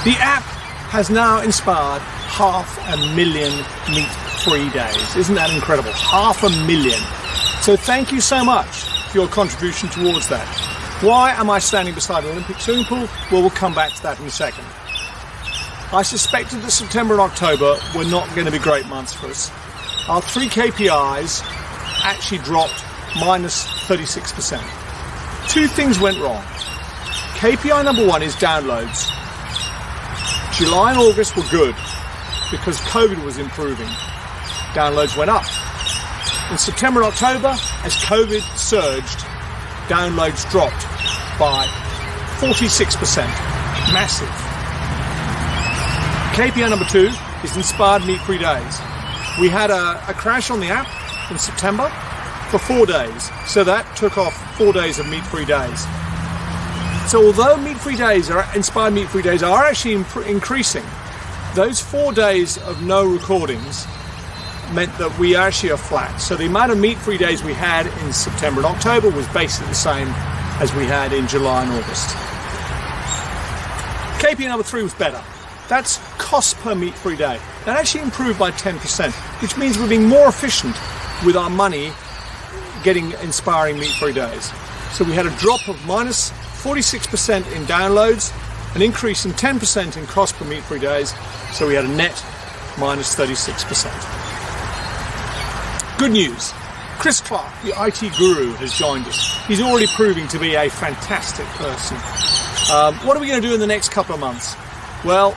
The app has now inspired 500,000 meat-free days. Isn't that incredible? 500,000. So thank you so much for your contribution towards that. Why am I standing beside an Olympic swimming pool? Well, we'll come back to that in a second. I suspected that September and October were not going to be great months for us. Our 3 KPIs actually dropped minus 36%. 2 things went wrong. KPI number 1 is downloads. July and August were good because COVID was improving. Downloads went up. In September and October, as COVID surged, downloads dropped by 46%. Massive. KPI number 2 is inspired meat-free days. We had a crash on the app in September for 4 days, so that took off 4 days of meat-free days. So although inspired meat-free days are actually increasing, those 4 days of no recordings meant that we actually are flat. So the amount of meat-free days we had in September and October was basically the same as we had in July and August. KPI number 3 was better. That's cost per meat-free day. That actually improved by 10%, which means we're being more efficient with our money getting inspiring meat-free days. So we had a drop of minus 46% in downloads, an increase in 10% in cost per meat-free days, so we had a net minus 36%. Good news. Chris Clark, the IT guru, has joined us. He's already proving to be a fantastic person. What are we going to do in the next couple of months? Well,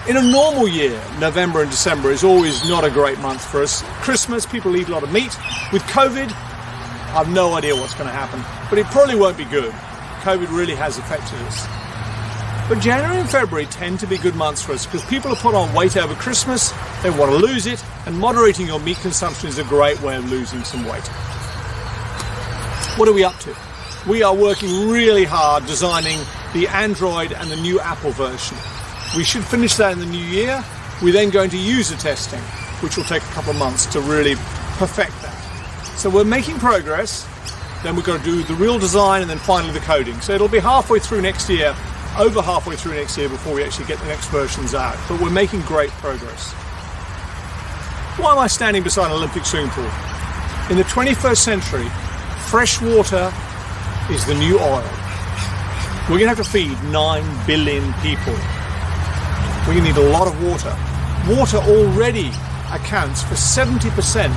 in a normal year, November and December is always not a great month for us. Christmas, people eat a lot of meat. With COVID, I've no idea what's going to happen, but it probably won't be good. COVID really has affected us. But January and February tend to be good months for us because people have put on weight over Christmas, they want to lose it, and moderating your meat consumption is a great way of losing some weight. What are we up to? We are working really hard designing the Android and the new Apple version. We should finish that in the new year. We're then going to user testing, which will take a couple of months to really perfect that. So we're making progress, then we've got to do the real design and then finally the coding. So it'll be halfway through next year, over halfway through next year before we actually get the next versions out. But we're making great progress. Why am I standing beside an Olympic swimming pool? In the 21st century, fresh water is the new oil. We're going to have to feed 9 billion people. We need a lot of water. Water already accounts for 70%,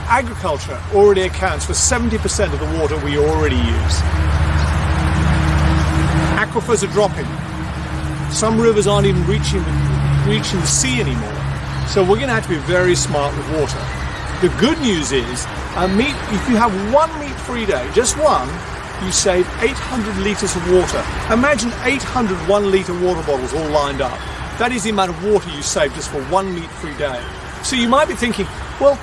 agriculture already accounts for 70% of the water we already use. Aquifers are dropping. Some rivers aren't even reaching the sea anymore. So we're going to have to be very smart with water. The good news is, if you have 1 meat-free day, just one, you save 800 litres of water. Imagine 800 1-litre water bottles all lined up. That is the amount of water you save just for 1 meat-free day. So you might be thinking, well,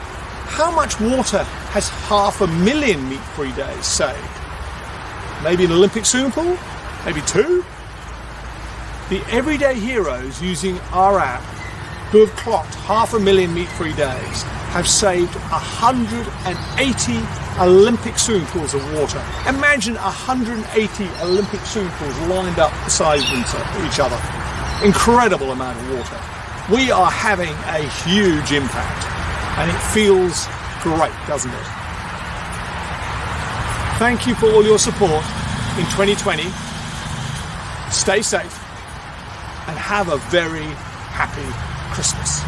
how much water has 500,000 meat-free days saved? Maybe an Olympic swimming pool? Maybe 2? The everyday heroes using our app who have clocked 500,000 meat-free days have saved 180 Olympic swimming pools of water. Imagine 180 Olympic swimming pools lined up beside each other. Incredible amount of water. We are having a huge impact and it feels great, doesn't it? Thank you for all your support in 2020. Stay safe and have a very happy Christmas.